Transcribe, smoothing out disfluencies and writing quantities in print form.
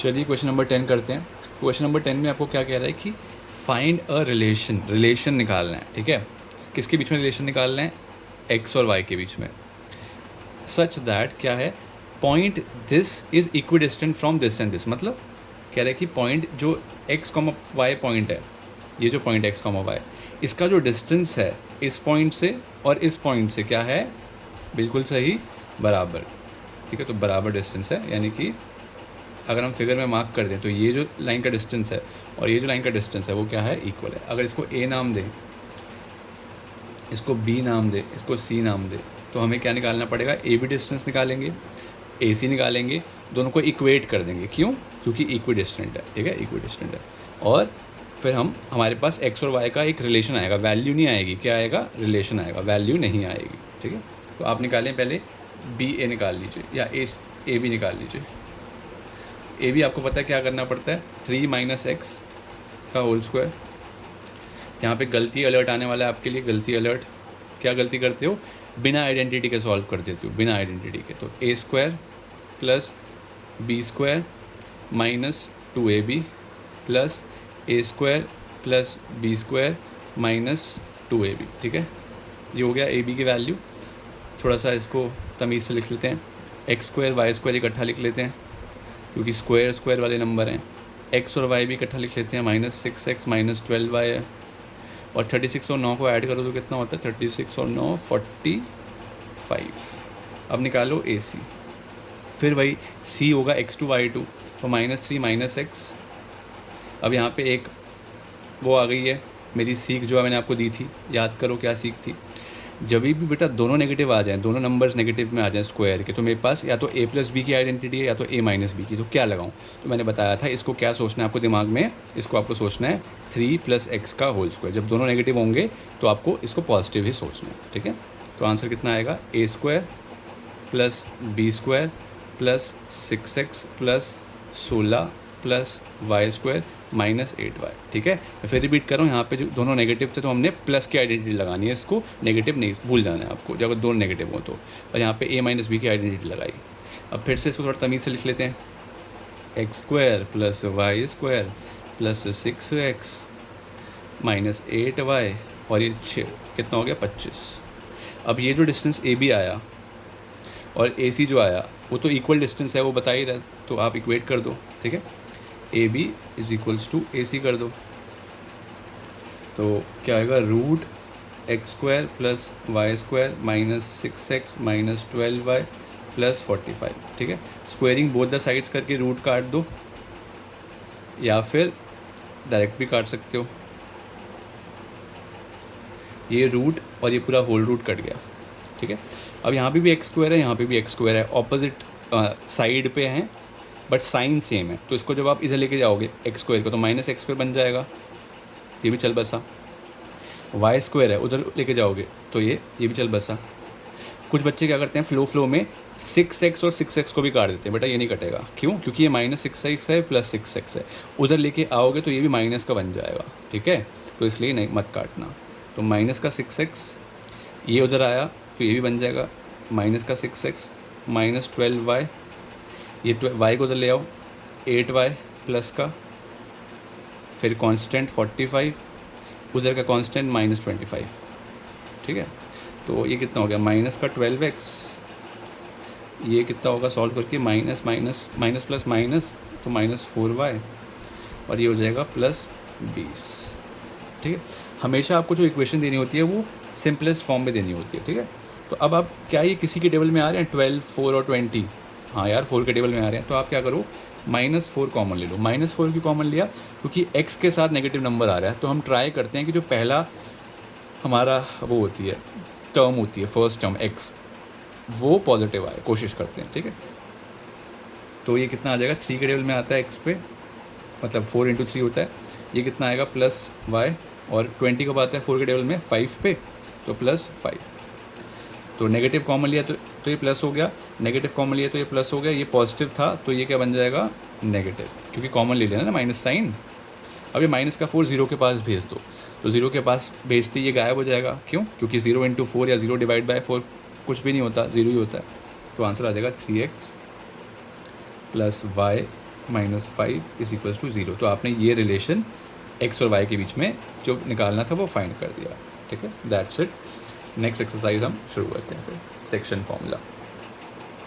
चलिए question number 10 करते हैं। क्वेश्चन नंबर 10 में आपको क्या कह रहा है कि फाइंड अ रिलेशन निकालना है। ठीक है, किसके बीच में रिलेशन निकालना है? एक्स और वाई के बीच में। सच दैट क्या है, point this is equidistant from this and this. मतलब कह रहा है कि पॉइंट जो एक्स कॉमा वाई पॉइंट है, ये जो पॉइंट एक्स कॉमा वाई, इसका जो डिस्टेंस है इस पॉइंट से और इस पॉइंट से क्या है, बिल्कुल सही, बराबर। ठीक है, तो बराबर डिस्टेंस है, यानी कि अगर हम फिगर में मार्क कर दें तो ये जो लाइन का डिस्टेंस है और ये जो लाइन का डिस्टेंस है वो क्या है, इक्वल है। अगर इसको ए नाम दें, इसको बी नाम दे, इसको सी नाम दे, तो हमें क्या निकालना पड़ेगा? ए बी डिस्टेंस निकालेंगे, ए सी निकालेंगे, दोनों को इक्वेट कर देंगे। क्यों? क्योंकि इक्वी डिस्टेंट है। ठीक है, इक्वी डिस्टेंट है। और फिर हमारे पास एक्स और वाई का एक रिलेशन आएगा, वैल्यू नहीं आएगी। क्या आएगा? रिलेशन आएगा, वैल्यू नहीं आएगी। ठीक है, तो आप निकालें पहले बी ए निकाल लीजिए या ए बी निकाल लीजिए। ए भी आपको पता है क्या करना पड़ता है, 3 माइनस एक्स का होल स्क्वायर। यहाँ पे गलती अलर्ट आने वाला है आपके लिए, गलती अलर्ट। क्या गलती करते हो? बिना आइडेंटिटी के सॉल्व कर देते हो, बिना आइडेंटिटी के। तो A square plus B square minus 2ab plus A square plus B square minus 2ab। ठीक है, ये हो गया ए बी की वैल्यू। थोड़ा सा इसको तमीज़ से लिख लेते हैं, एक्स स्क्वायर वाई स्क्वायर इकट्ठा लिख लेते हैं क्योंकि स्क्वायर स्क्वायर वाले नंबर हैं। एक्स और वाई भी इकट्ठा लिख लेते हैं, -6x माइनस 12y है। और 36 और 9 को ऐड करो तो कितना होता है? 36 और 9 45। अब निकालो ए सी, फिर वही सी होगा x2 y2, तो -3 माइनस एक्स। अब यहाँ पे एक वो आ गई है मेरी सीख, जो मैंने आपको दी थी, याद करो क्या सीख थी। जब भी बेटा दोनों नेगेटिव आ जाएं, दोनों नंबर्स नेगेटिव में आ जाएं स्क्वायर के, तो मेरे पास या तो a प्लस बी की आइडेंटिटी है या तो a माइनस बी की। तो क्या लगाऊं? तो मैंने बताया था इसको क्या सोचना है आपको दिमाग में, इसको आपको सोचना है 3 प्लस एक्स का होल स्क्वायर। जब दोनों नेगेटिव होंगे तो आपको इसको पॉजिटिव ही सोचना है। ठीक है, तो आंसर कितना आएगा? A square plus B square plus 6x plus 16 plus Y square minus 8y। ठीक है, मैं फिर रिपीट कर रहा हूँ, यहाँ पे जो दोनों नेगेटिव थे तो हमने प्लस की आइडेंटिटी लगानी है, इसको नेगेटिव नहीं भूल जाना है आपको जब दोनों नेगेटिव हो तो। और यहाँ पे a माइनस बी की आइडेंटिटी लगाई। अब फिर से इसको थोड़ा तमीज़ से लिख लेते हैं, X square plus Y square plus 6x minus 8y और ये 6, कितना हो गया? 25। अब ये जो डिस्टेंस ए बी आया और ए सी जो आया वो तो इक्वल डिस्टेंस है, वो बता ही रहा, तो आप इक्वेट कर दो। ठीक है, A B is equals to A C कर दो, तो क्या आएगा? Root X square plus Y square minus 6x minus 12y plus 45। ठीक है, स्क्वायरिंग बोथ द साइड्स करके रूट काट दो या फिर डायरेक्ट भी काट सकते हो। ये रूट और ये पूरा होल रूट कट गया। ठीक है, अब यहाँ पे भी एक्स स्क्वायर है, यहाँ पे भी एक्स स्क्वायर है, ऑपोजिट साइड पे हैं बट साइन सेम है। तो इसको जब आप इधर लेके जाओगे एक्स स्क्वायर को तो माइनस एक्स स्क्वायर बन जाएगा, ये भी चल बसा। वाई स्क्वायर है, उधर लेके जाओगे तो ये भी चल बसा। कुछ बच्चे क्या करते हैं, फ्लो में 6x और 6x को भी काट देते हैं। बेटा ये नहीं कटेगा, क्यों? क्योंकि ये -6x है प्लस 6x है, उधर लेके आओगे तो ये भी माइनस का बन जाएगा। ठीक है, तो इसलिए नहीं, मत काटना। तो माइनस का 6x, ये उधर आया तो ये भी बन जाएगा माइनस का 6x माइनस 12y, ये y को उधर ले आओ 8y प्लस का, फिर कांस्टेंट 45, उधर का कांस्टेंट -25। ठीक है, तो ये कितना हो गया? माइनस का 12x, ये कितना होगा सॉल्व करके? Minus minus minus plus minus, तो -4y और ये हो जाएगा +20। ठीक है, हमेशा आपको जो इक्वेशन देनी होती है वो सिंपलेस्ट फॉर्म में देनी होती है। ठीक है, तो अब आप क्या ये किसी के टेबल में आ रहे हैं 12, 4 और 20? हाँ यार 4 के टेबल में आ रहे हैं, तो आप क्या करो, -4 कॉमन ले लो। -4 क्यों कॉमन लिया? क्योंकि x के साथ नेगेटिव नंबर आ रहा है, तो हम ट्राई करते हैं कि जो पहला हमारा वो होती है टर्म होती है, फर्स्ट टर्म x, वो पॉजिटिव आए, कोशिश करते हैं। ठीक है, तो ये कितना आ जाएगा? 3 के टेबल में आता है x पे, मतलब 4 × 3 होता है, ये कितना आएगा? +y। और 20 कब आता है 4 के टेबल में? 5 पे, तो +5। तो नेगेटिव कॉमन लिया तो ये प्लस हो गया, नेगेटिव कॉमन लिया तो ये प्लस हो गया, ये पॉजिटिव था तो ये क्या बन जाएगा? नेगेटिव, क्योंकि कॉमन ले लेना ना माइनस साइन। अब ये माइनस का 4 0 के पास भेज दो, तो 0 के पास भेजते ये गायब हो जाएगा। क्यों? क्योंकि 0 × 4 या 0 / 4 कुछ भी नहीं होता, 0 ही होता है। तो आंसर आ जाएगा 3x + y minus 5 is equals to 0। तो आपने ये रिलेशन x और y के बीच में जो निकालना था वो फाइंड कर दिया, ठीक है। That's it. नेक्स्ट एक्सरसाइज हम शुरू करते हैं फिर, सेक्शन फॉर्मूला।